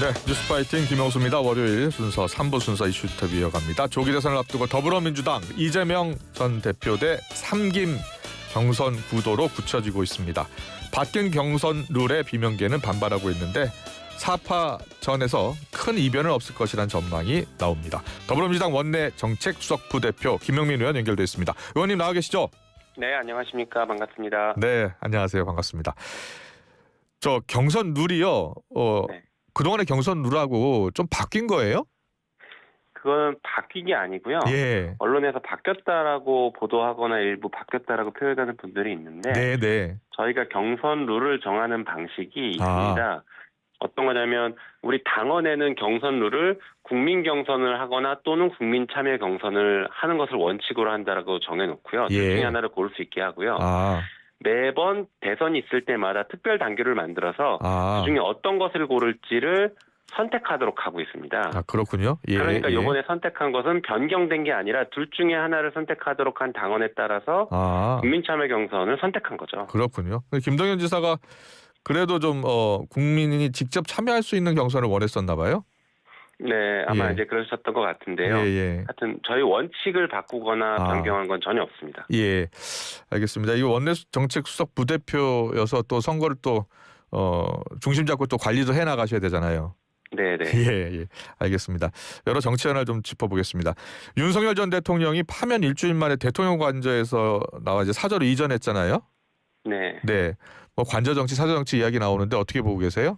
네, 뉴스파이팅 김영수입니다. 월요일 순서 3부 순서 이슈 인터뷰 이어갑니다. 조기 대선을 앞두고 더불어민주당 이재명 전 대표 대 삼김 경선 구도로 굳혀지고 있습니다. 바뀐 경선 룰에 비명계는 반발하고 있는데 4파 전에서 큰 이변은 없을 것이란 전망이 나옵니다. 더불어민주당 원내 정책수석 부대표 김영민 의원 연결돼 있습니다. 의원님 나와 계시죠? 네, 안녕하십니까. 반갑습니다. 네, 안녕하세요. 반갑습니다. 저 경선 룰이요. 네. 그동안의 경선 룰하고 좀 바뀐 거예요? 그건 바뀐 게 아니고요. 예. 언론에서 바뀌었다라고 보도하거나 일부 바뀌었다라고 표현하는 분들이 있는데 네, 네. 저희가 경선 룰을 정하는 방식이 있습니다. 어떤 거냐면 우리 당원에는 경선 룰을 국민 경선을 하거나 또는 국민 참여 경선을 하는 것을 원칙으로 한다라고 정해놓고요. 예. 둘 중에 하나를 고를 수 있게 하고요. 매번 대선이 있을 때마다 특별 단계를 만들어서 그중에 어떤 것을 고를지를 선택하도록 하고 있습니다. 아, 그렇군요. 예, 그러니까 예. 이번에 선택한 것은 변경된 게 아니라 둘 중에 하나를 선택하도록 한 당원에 따라서 국민참여 경선을 선택한 거죠. 그렇군요. 김동연 지사가 그래도 좀 국민이 직접 참여할 수 있는 경선을 원했었나 봐요. 네, 아마 예. 이제 그러셨던 것 같은데요. 예. 하여튼 저희 원칙을 바꾸거나 변경한 건 전혀 없습니다. 예, 알겠습니다. 이거 원내 정책수석 부대표여서 또 선거를 또 중심 잡고 또 관리도 해 나가셔야 되잖아요. 네네. 예, 알겠습니다. 여러 정치 현안을 좀 짚어보겠습니다. 윤석열 전 대통령이 파면 일주일 만에 대통령 관저에서 나와 이제 사저로 이전했잖아요. 네. 네, 뭐 관저 정치, 사저 정치 이야기 나오는데 어떻게 보고 계세요?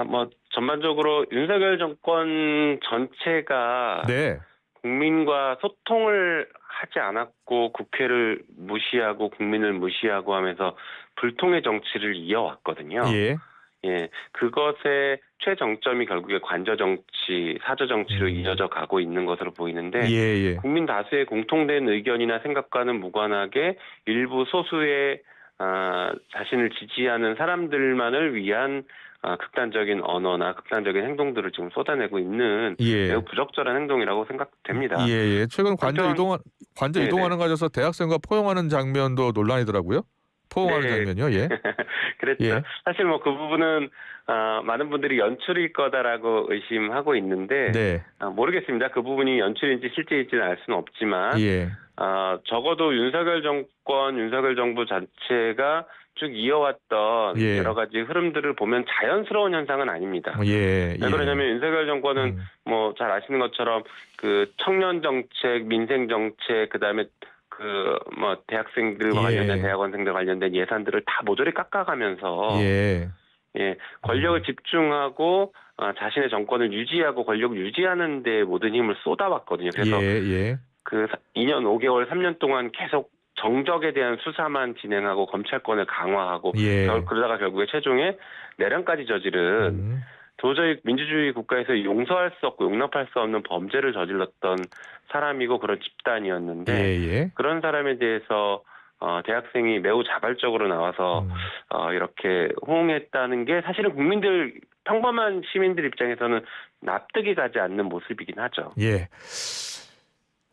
뭐 전반적으로 윤석열 정권 전체가 네. 국민과 소통을 하지 않았고 국회를 무시하고 국민을 무시하고 하면서 불통의 정치를 이어왔거든요. 예, 그것의 최정점이 결국에 관저 정치, 사저 정치로 이어져 가고 있는 것으로 보이는데 국민 다수의 공통된 의견이나 생각과는 무관하게 일부 소수의 자신을 지지하는 사람들만을 위한 극단적인 언어나 극단적인 행동들을 지금 쏟아내고 있는 매우 부적절한 행동이라고 생각됩니다. 최근 관저 이동하는 과정에서 대학생과 포용하는 장면도 논란이더라고요. 포옹하는 장면이요. 예. 그랬죠. 사실 뭐 그 부분은 많은 분들이 연출일 거다라고 의심하고 있는데 모르겠습니다. 그 부분이 연출인지 실제일지는 알 수는 없지만 적어도 윤석열 정권, 윤석열 정부 자체가 쭉 이어왔던 여러 가지 흐름들을 보면 자연스러운 현상은 아닙니다. 왜 그러냐면 윤석열 정권은 뭐 잘 아시는 것처럼 그 청년 정책, 민생 정책, 그다음에 그 뭐 대학생들과 관련된 대학원생들 관련된 예산들을 다 모조리 깎아가면서 권력을 집중하고 자신의 정권을 유지하고 권력을 유지하는 데 모든 힘을 쏟아왔거든요. 그래서 그 2년 5개월, 3년 동안 계속 정적에 대한 수사만 진행하고 검찰권을 강화하고 그러다가 결국에 최종에 내란까지 저지른 도저히 민주주의 국가에서 용서할 수 없고 용납할 수 없는 범죄를 저질렀던 사람이고 그런 집단이었는데 그런 사람에 대해서 대학생이 매우 자발적으로 나와서 이렇게 호응했다는 게 사실은 국민들 평범한 시민들 입장에서는 납득이 가지 않는 모습이긴 하죠.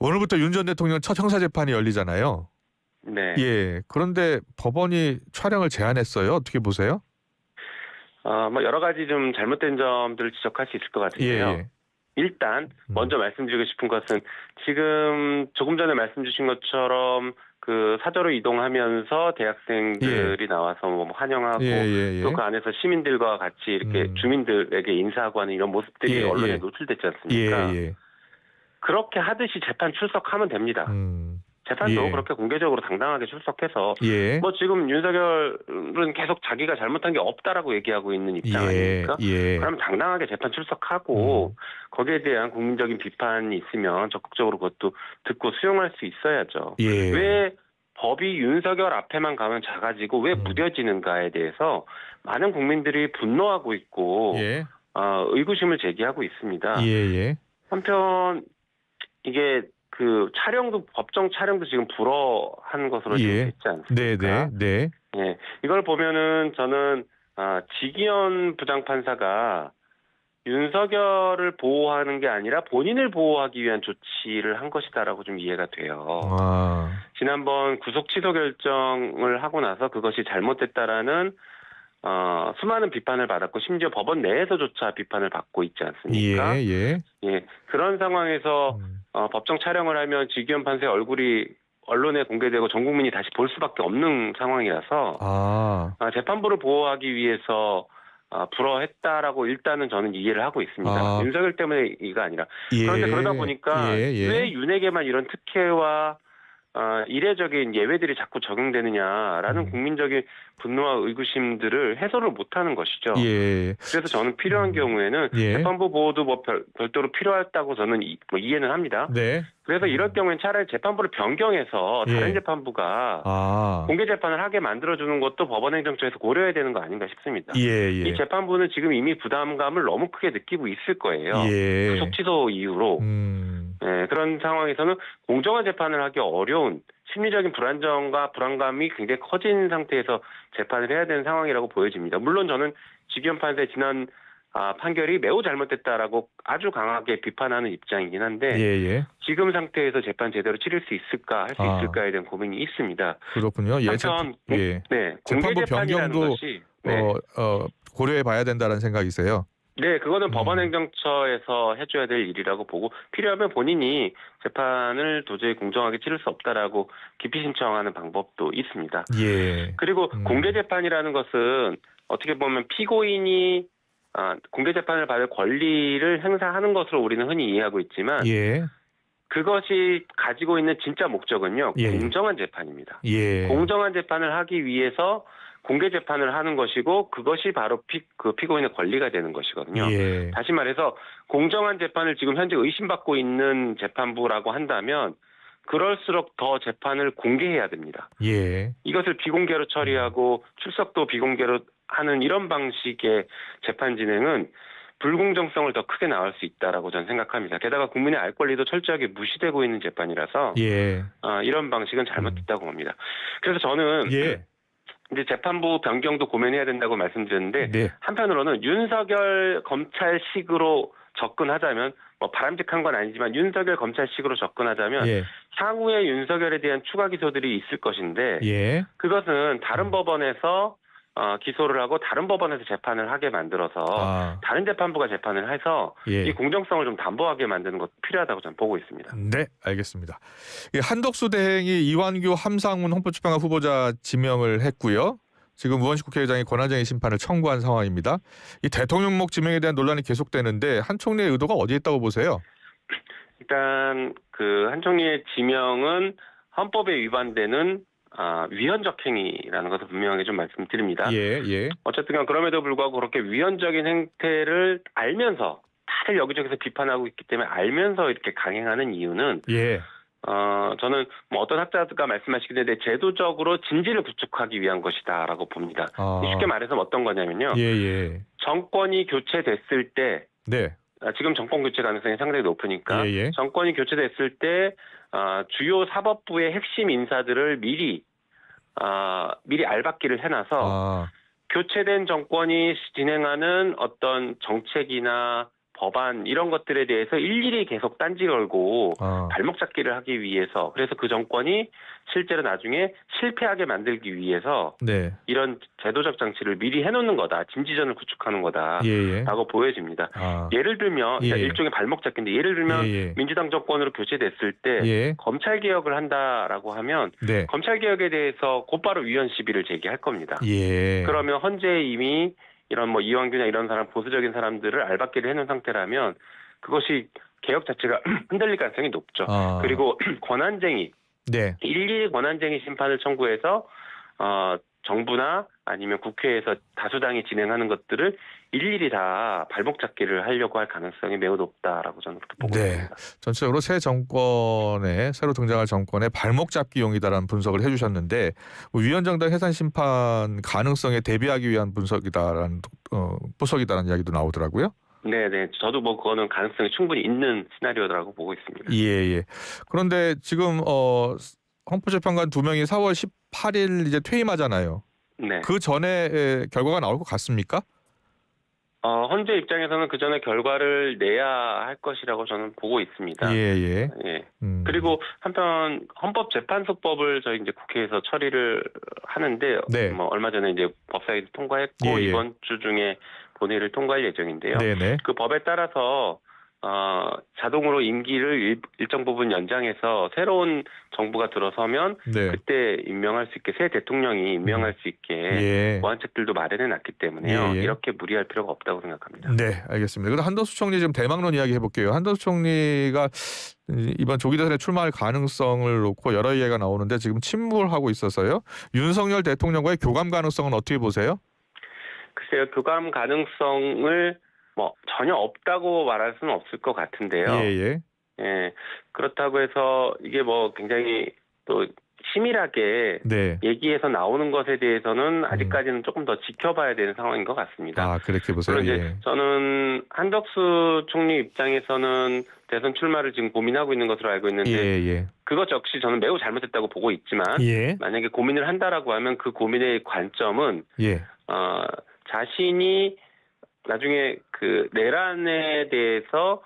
오늘부터 윤 전 대통령 첫 형사 재판이 열리잖아요. 그런데 법원이 촬영을 제한했어요. 어떻게 보세요? 뭐 여러 가지 좀 잘못된 점들을 지적할 수 있을 것 같은데요. 일단 먼저 말씀드리고 싶은 것은 지금 조금 전에 말씀 주신 것처럼 그 사저로 이동하면서 대학생들이 나와서 뭐 환영하고 또 그 안에서 시민들과 같이 이렇게 주민들에게 인사하고 하는 이런 모습들이 언론에 노출됐지 않습니까? 그렇게 하듯이 재판 출석하면 됩니다. 재판도 그렇게 공개적으로 당당하게 출석해서 뭐 지금 윤석열은 계속 자기가 잘못한 게 없다라고 얘기하고 있는 입장 아닙니까? 그럼 당당하게 재판 출석하고 거기에 대한 국민적인 비판이 있으면 적극적으로 그것도 듣고 수용할 수 있어야죠. 왜 법이 윤석열 앞에만 가면 작아지고 왜 무뎌지는가에 대해서 많은 국민들이 분노하고 있고 의구심을 제기하고 있습니다. 한편 이게 그 촬영도 법정 촬영도 지금 불허한 것으로 지금 있지 않습니까? 이걸 보면은 저는 지기현 부장판사가 윤석열을 보호하는 게 아니라 본인을 보호하기 위한 조치를 한 것이다라고 좀 이해가 돼요. 지난번 구속 취소 결정을 하고 나서 그것이 잘못됐다라는 수많은 비판을 받았고 심지어 법원 내에서조차 비판을 받고 있지 않습니까? 예. 그런 상황에서 법정 촬영을 하면 지기현 판사의 얼굴이 언론에 공개되고 전 국민이 다시 볼 수밖에 없는 상황이라서 재판부를 보호하기 위해서 불허했다라고 일단은 저는 이해를 하고 있습니다. 윤석열 때문에가 아니라. 그런데 그러다 보니까 왜 윤에게만 이런 특혜와 이례적인 예외들이 자꾸 적용되느냐라는 국민적인 분노와 의구심들을 해소를 못하는 것이죠. 그래서 저는 필요한 경우에는 재판부 보호도 뭐 별도로 필요하다고 저는 이해는 합니다. 그래서 이럴 경우엔 차라리 재판부를 변경해서 다른 재판부가 공개 재판을 하게 만들어주는 것도 법원행정처에서 고려해야 되는 거 아닌가 싶습니다. 이 재판부는 지금 이미 부담감을 너무 크게 느끼고 있을 거예요. 구속 취소 이후로. 그런 상황에서는 공정한 재판을 하기 어려운 심리적인 불안정과 불안감이 굉장히 커진 상태에서 재판을 해야 되는 상황이라고 보여집니다. 물론 저는 지기현 판사의 지난 판결이 매우 잘못됐다라고 아주 강하게 비판하는 입장이긴 한데 지금 상태에서 재판 제대로 치를 수 있을까 할 수 있을까에 대한 고민이 있습니다. 그렇군요. 한편 재판부 변경도 것이 고려해 봐야 된다는 생각이세요? 네, 그거는 법원행정처에서 해줘야 될 일이라고 보고 필요하면 본인이 재판을 도저히 공정하게 치를 수 없다라고 기피 신청하는 방법도 있습니다. 그리고 공개 재판이라는 것은 어떻게 보면 피고인이 공개 재판을 받을 권리를 행사하는 것으로 우리는 흔히 이해하고 있지만 그것이 가지고 있는 진짜 목적은요. 공정한 재판입니다. 공정한 재판을 하기 위해서 공개 재판을 하는 것이고 그것이 바로 피고인의 권리가 되는 것이거든요. 다시 말해서 공정한 재판을 지금 현재 의심받고 있는 재판부라고 한다면 그럴수록 더 재판을 공개해야 됩니다. 이것을 비공개로 처리하고 출석도 비공개로 하는 이런 방식의 재판 진행은 불공정성을 더 크게 낳을 수 있다라고 저는 생각합니다. 게다가 국민의 알 권리도 철저하게 무시되고 있는 재판이라서 이런 방식은 잘못됐다고 봅니다. 그래서 저는 이제 재판부 변경도 고민해야 된다고 말씀드렸는데 한편으로는 윤석열 검찰식으로 접근하자면 뭐 바람직한 건 아니지만 윤석열 검찰식으로 접근하자면 향후에 윤석열에 대한 추가 기소들이 있을 것인데 그것은 다른 법원에서 기소를 하고 다른 법원에서 재판을 하게 만들어서 다른 재판부가 재판을 해서 이 공정성을 좀 담보하게 만드는 것도 필요하다고 저는 보고 있습니다. 네, 알겠습니다. 한덕수 대행이 이완규 함상훈 헌법재판관 후보자 지명을 했고요. 지금 우원식 국회의장이 권한쟁의 심판을 청구한 상황입니다. 이 대통령목 지명에 대한 논란이 계속되는데 한 총리의 의도가 어디에 있다고 보세요? 일단 그 한 총리의 지명은 헌법에 위반되는 위헌적 행위라는 것을 분명하게 좀 말씀드립니다. 어쨌든 그럼에도 불구하고 그렇게 위헌적인 행태를 알면서 다들 여기저기서 비판하고 있기 때문에 알면서 이렇게 강행하는 이유는 저는 뭐 어떤 학자가 말씀하시긴 했는데 제도적으로 진지를 구축하기 위한 것이다라고 봅니다. 쉽게 말해서 어떤 거냐면요. 정권이 교체됐을 때 지금 정권 교체 가능성이 상당히 높으니까 정권이 교체됐을 때 주요 사법부의 핵심 인사들을 미리 알박기를 해놔서 교체된 정권이 진행하는 어떤 정책이나 법안 이런 것들에 대해서 일일이 계속 딴지 걸고 발목 잡기를 하기 위해서 그래서 그 정권이 실제로 나중에 실패하게 만들기 위해서 이런 제도적 장치를 미리 해놓는 거다. 진지전을 구축하는 거다라고 보여집니다. 예를 들면 일종의 발목 잡기인데 예를 들면 민주당 정권으로 교체됐을 때 검찰개혁을 한다라고 하면 검찰개혁에 대해서 곧바로 위헌 시비를 제기할 겁니다. 그러면 헌재 이미 이런 뭐 이완규나 이런 사람 보수적인 사람들을 알박기를 해놓은 상태라면 그것이 개혁 자체가 흔들릴 가능성이 높죠. 그리고 권한쟁의 일일이 권한쟁의 심판을 청구해서 정부나 아니면 국회에서 다수당이 진행하는 것들을 일일이 다 발목 잡기를 하려고 할 가능성이 매우 높다라고 저는 그렇게 보고 있습니다. 전체적으로 새로 등장할 정권의 발목 잡기용이다라는 분석을 해주셨는데 위헌정당 해산 심판 가능성에 대비하기 위한 분석이다라는 이야기도 나오더라고요. 네네. 저도 뭐 그거는 가능성이 충분히 있는 시나리오라고 보고 있습니다. 그런데 지금 헌법재판관 2명이 4월 18일 이제 퇴임하잖아요. 그 전에 결과가 나올 것 같습니까? 헌재 입장에서는 그 전에 결과를 내야 할 것이라고 저는 보고 있습니다. 예. 예. 그리고 한편 헌법재판소법을 저희 이제 국회에서 처리를 하는데, 네. 뭐 얼마 전에 이제 법사위도 통과했고 예. 이번 주 중에 본회의를 통과할 예정인데요. 네네. 그 법에 따라서 자동으로 임기를 일정 부분 연장해서 새로운 정부가 들어서면 네. 그때 임명할 수 있게, 새 대통령이 임명할 수 있게 예. 보완책들도 마련해 놨기 때문에요. 예. 이렇게 무리할 필요가 없다고 생각합니다. 네, 알겠습니다. 그럼 한덕수 총리 지금 대망론 이야기 해볼게요. 한덕수 총리가 이번 조기 대선에 출마할 가능성을 놓고 여러 이야기가 나오는데 지금 침묵하고 있어서요. 윤석열 대통령과의 교감 가능성은 어떻게 보세요? 글쎄요, 교감 가능성을 뭐 전혀 없다고 말할 수는 없을 것 같은데요. 예. 그렇다고 해서 이게 뭐 굉장히 또 치밀하게 네. 얘기해서 나오는 것에 대해서는 아직까지는 조금 더 지켜봐야 되는 상황인 것 같습니다. 아, 그렇게 보세요. 물론 이제 저는 한덕수 총리 입장에서는 대선 출마를 지금 고민하고 있는 것으로 알고 있는데 예. 그것 역시 저는 매우 잘못됐다고 보고 있지만 예. 만약에 고민을 한다라고 하면 그 고민의 관점은 예. 자신이 나중에 그 내란에 대해서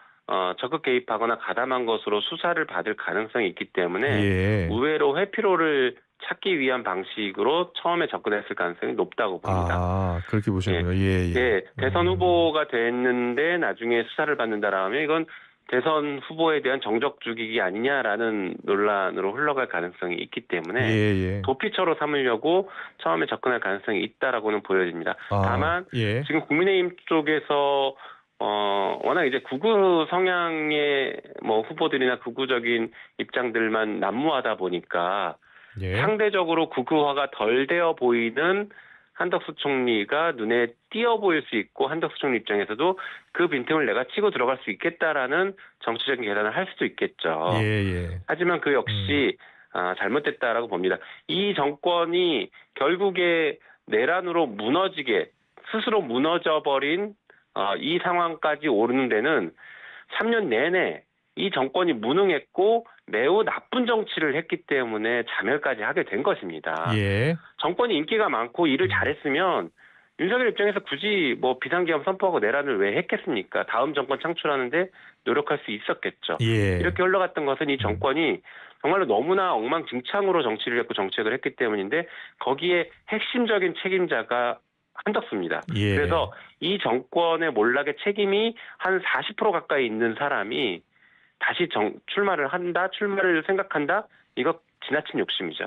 적극 개입하거나 가담한 것으로 수사를 받을 가능성이 있기 때문에 예. 의외로 회피로를 찾기 위한 방식으로 처음에 접근했을 가능성이 높다고 봅니다. 아, 그렇게 보시는군요. 예. 대선 후보가 됐는데 나중에 수사를 받는다라 하면 이건 대선 후보에 대한 정적 죽이기 아니냐라는 논란으로 흘러갈 가능성이 있기 때문에 예. 도피처로 삼으려고 처음에 접근할 가능성이 있다라고는 보여집니다. 다만 지금 국민의힘 쪽에서 워낙 이제 극우 성향의 뭐 후보들이나 극우적인 입장들만 난무하다 보니까 상대적으로 극우화가 덜 되어 보이는 한덕수 총리가 눈에 띄어 보일 수 있고 한덕수 총리 입장에서도 그 빈틈을 내가 치고 들어갈 수 있겠다라는 정치적인 계산을 할 수도 있겠죠. 하지만 그 역시 잘못됐다라고 봅니다. 이 정권이 결국에 내란으로 무너지게 스스로 무너져버린 이 상황까지 오르는 데는 3년 내내 이 정권이 무능했고 매우 나쁜 정치를 했기 때문에 자멸까지 하게 된 것입니다. 정권이 인기가 많고 일을 잘했으면 윤석열 입장에서 굳이 뭐 비상계엄 선포하고 내란을 왜 했겠습니까? 다음 정권 창출하는데 노력할 수 있었겠죠. 이렇게 흘러갔던 것은 이 정권이 정말로 너무나 엉망진창으로 정치를 했고 정책을 했기 때문인데 거기에 핵심적인 책임자가 한덕수입니다. 그래서 이 정권의 몰락의 책임이 한 40% 가까이 있는 사람이 다시 출마를 생각한다? 이거 지나친 욕심이죠.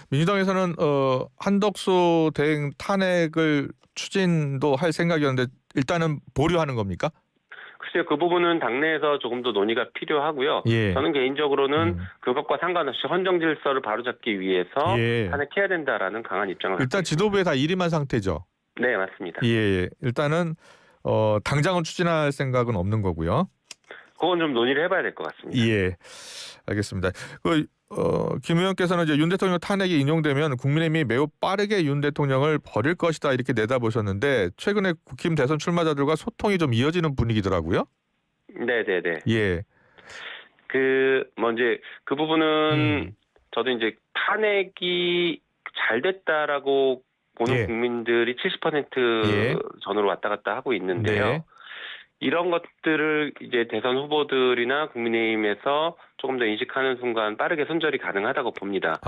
민주당에서는 한덕수 대행 탄핵을 추진도 할 생각이었는데 일단은 보류하는 겁니까? 글쎄요, 그 부분은 당내에서 조금 더 논의가 필요하고요. 저는 개인적으로는 그것과 상관없이 헌정 질서를 바로잡기 위해서 탄핵해야 된다라는 강한 입장을 일단 지도부에 다 일임한 상태죠. 네, 맞습니다. 일단은 당장은 추진할 생각은 없는 거고요. 그건 좀 논의를 해봐야 될 것 같습니다. 알겠습니다. 김 의원께서는 이제 윤 대통령 탄핵이 인용되면 국민의힘이 매우 빠르게 윤 대통령을 버릴 것이다 이렇게 내다보셨는데 최근에 국힘 대선 출마자들과 소통이 좀 이어지는 분위기더라고요. 네네네. 이제 그 부분은 저도 이제 탄핵이 잘 됐다라고 보는 국민들이 70% 전으로 왔다 갔다 하고 있는데요. 이런 것들을 이제 대선 후보들이나 국민의힘에서 조금 더 인식하는 순간 빠르게 손절이 가능하다고 봅니다.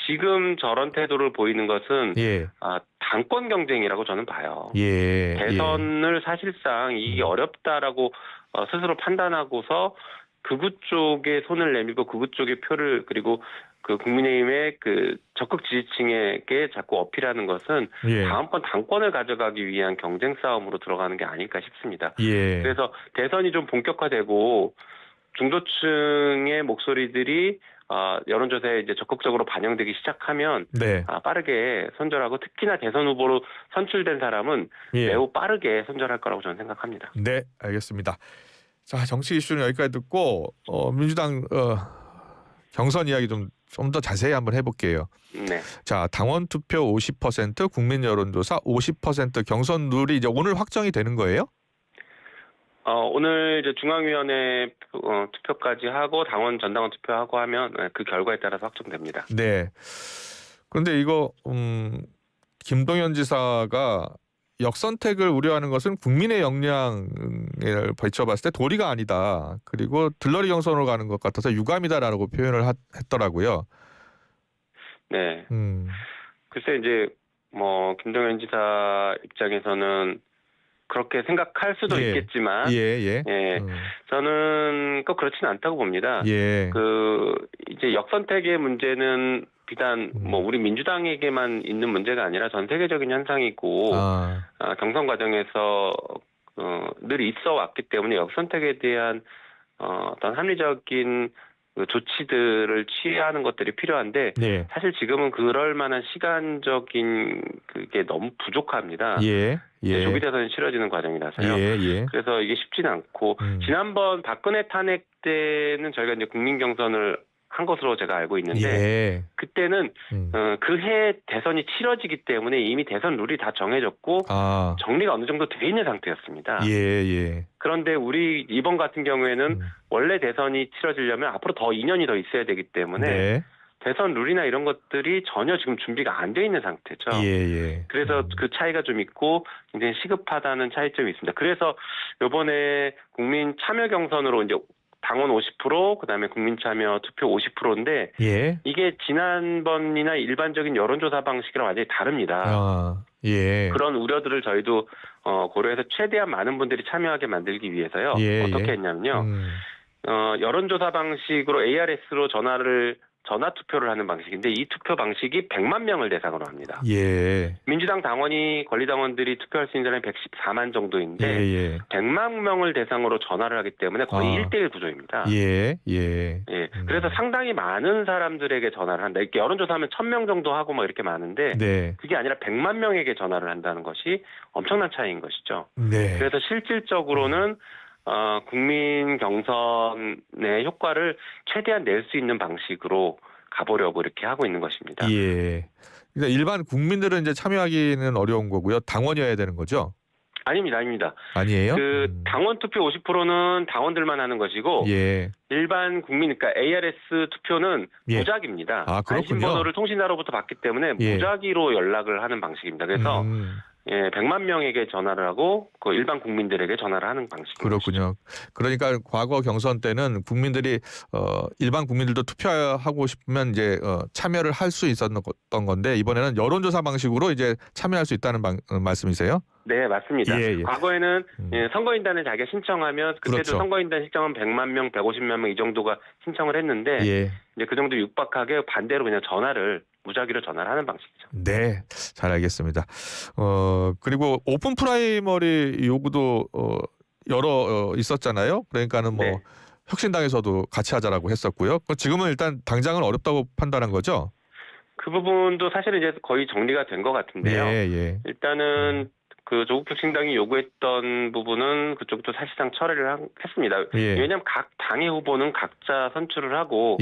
지금 저런 태도를 보이는 것은 당권 경쟁이라고 저는 봐요. 대선을 사실상 이게 어렵다라고 스스로 판단하고서 극우 쪽에 손을 내밀고 극우 쪽의 표를 그리고 그 국민의힘의 그 적극 지지층에게 자꾸 어필하는 것은 다음번 당권을 가져가기 위한 경쟁 싸움으로 들어가는 게 아닐까 싶습니다. 그래서 대선이 좀 본격화되고 중도층의 목소리들이 여론조사에 이제 적극적으로 반영되기 시작하면 빠르게 손절하고 특히나 대선 후보로 선출된 사람은 매우 빠르게 손절할 거라고 저는 생각합니다. 네, 알겠습니다. 자, 정치 이슈는 여기까지 듣고 민주당 경선 이야기 좀 더 자세히 한번 해볼게요. 자, 당원 투표 50%, 국민 여론조사 50% 경선 룰이 이제 오늘 확정이 되는 거예요? 오늘 이제 중앙위원회 투표까지 하고 당원 전당원 투표하고 하면 그 결과에 따라서 확정됩니다. 그런데 이거 김동연 지사가 역선택을 우려하는 것은 국민의 역량을 비춰봤을 때 도리가 아니다. 그리고 들러리 경선으로 가는 것 같아서 유감이다라고 표현을 했더라고요. 네. 글쎄 이제 뭐 김동연 지사 입장에서는 그렇게 생각할 수도 예. 있겠지만, 예. 저는 꼭 그렇지는 않다고 봅니다. 예. 이제 역선택의 문제는 비단 뭐 우리 민주당에게만 있는 문제가 아니라 전 세계적인 현상이고, 경선 과정에서 늘 있어 왔기 때문에 역선택에 대한 어떤 합리적인 그 조치들을 취하는 것들이 필요한데, 네. 사실 지금은 그럴 만한 시간적인 그게 너무 부족합니다. 조기 대선이 치러지는 과정이라서요. 그래서 이게 쉽지는 않고, 지난번 박근혜 탄핵 때는 저희가 이제 국민 경선을 한 것으로 제가 알고 있는데, 그때는 그 해 대선이 치러지기 때문에 이미 대선 룰이 다 정해졌고 정리가 어느 정도 돼 있는 상태였습니다. 그런데 우리 이번 같은 경우에는 원래 대선이 치러지려면 앞으로 더 2년이 더 있어야 되기 때문에 대선 룰이나 이런 것들이 전혀 지금 준비가 안 돼 있는 상태죠. 그래서 그 차이가 좀 있고 굉장히 시급하다는 차이점이 있습니다. 그래서 이번에 국민 참여 경선으로 이제 당원 50%, 그다음에 국민참여 투표 50%인데 이게 지난번이나 일반적인 여론조사 방식이랑 완전히 다릅니다. 그런 우려들을 저희도 고려해서 최대한 많은 분들이 참여하게 만들기 위해서요. 어떻게 했냐면요. 여론조사 방식으로 ARS로 전화 투표를 하는 방식인데, 이 투표 방식이 100만 명을 대상으로 합니다. 민주당 당원이 권리당원들이 투표할 수 있는 사람이 114만 정도인데 100만 명을 대상으로 전화를 하기 때문에 거의 1대1 구조입니다. 그래서 상당히 많은 사람들에게 전화를 한다. 이렇게 여론조사하면 1000명 정도 하고 뭐 이렇게 많은데 그게 아니라 100만 명에게 전화를 한다는 것이 엄청난 차이인 것이죠. 그래서 실질적으로는 국민 경선의 효과를 최대한 낼 수 있는 방식으로 가보려고 이렇게 하고 있는 것입니다. 그러니까 일반 국민들은 이제 참여하기는 어려운 거고요. 당원이어야 되는 거죠? 아닙니다. 아니에요? 당원 투표 50%는 당원들만 하는 것이고, 일반 국민, 그러니까 ARS 투표는 무작위입니다. 안심번호를 통신사로부터 받기 때문에 무작위로 연락을 하는 방식입니다. 그래서 100만 명에게 전화를 하고 그 일반 국민들에게 전화를 하는 방식입니다. 그렇군요. 그러니까 과거 경선 때는 국민들이 일반 국민들도 투표하고 싶으면 이제 참여를 할 수 있었던 건데, 이번에는 여론조사 방식으로 이제 참여할 수 있다는 말씀이세요? 네, 맞습니다. 과거에는 선거인단을 자기가 신청하면, 그때도 선거인단 신청은 100만 명, 150만 명 이 정도가 신청을 했는데 이제 그 정도 육박하게 반대로 그냥 무작위로 전화를 하는 방식이죠. 네, 잘 알겠습니다. 그리고 오픈 프라이머리 요구도 여러 있었잖아요. 그러니까는 뭐 혁신당에서도 같이 하자라고 했었고요. 지금은 일단 당장은 어렵다고 판단한 거죠? 그 부분도 사실은 이제 거의 정리가 된 것 같은데요. 일단은 그 조국혁신당이 요구했던 부분은 그쪽도 사실상 철회를 했습니다. 왜냐하면 각 당의 후보는 각자 선출을 하고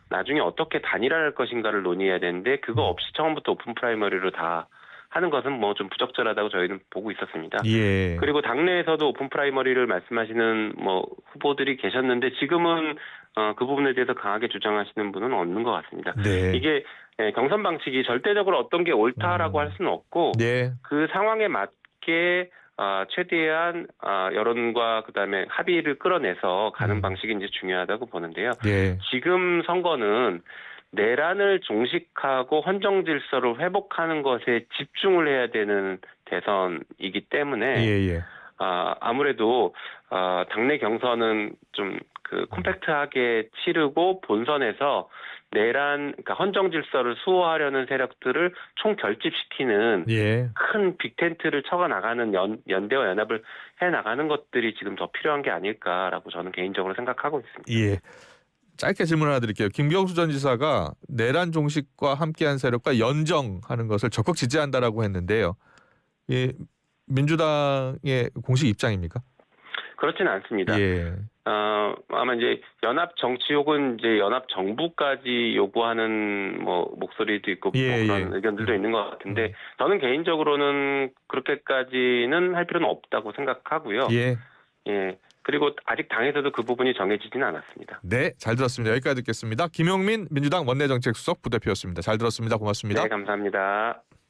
나중에 어떻게 단일화할 것인가를 논의해야 되는데, 그거 없이 처음부터 오픈 프라이머리로 다 하는 것은 뭐 좀 부적절하다고 저희는 보고 있었습니다. 그리고 당내에서도 오픈 프라이머리를 말씀하시는 뭐 후보들이 계셨는데, 지금은 그 부분에 대해서 강하게 주장하시는 분은 없는 것 같습니다. 이게 경선 방식이 절대적으로 어떤 게 옳다라고 할 수는 없고, 그 상황에 맞게 최대한 여론과 그다음에 합의를 끌어내서 가는 방식이 이제 중요하다고 보는데요. 지금 선거는 내란을 종식하고 헌정 질서를 회복하는 것에 집중을 해야 되는 대선이기 때문에 아무래도 당내 경선은 좀 그 콤팩트하게 치르고 본선에서 그러니까 헌정 질서를 수호하려는 세력들을 총 결집시키는 큰 빅텐트를 쳐가 나가는 연대와 연합을 해 나가는 것들이 지금 더 필요한 게 아닐까라고 저는 개인적으로 생각하고 있습니다. 짧게 질문 하나 드릴게요. 김경수 전 지사가 내란 종식과 함께한 세력과 연정하는 것을 적극 지지한다라고 했는데요. 민주당의 공식 입장입니까? 그렇지는 않습니다. 아마 이제 연합 정치 혹은 이제 연합 정부까지 요구하는 뭐 목소리도 있고 뭐 그런 의견들도 있는 것 같은데, 저는 개인적으로는 그렇게까지는 할 필요는 없다고 생각하고요. 그리고 아직 당에서도 그 부분이 정해지지는 않았습니다. 네, 잘 들었습니다. 여기까지 듣겠습니다. 김용민 민주당 원내정책수석 부대표였습니다. 잘 들었습니다. 고맙습니다. 네, 감사합니다.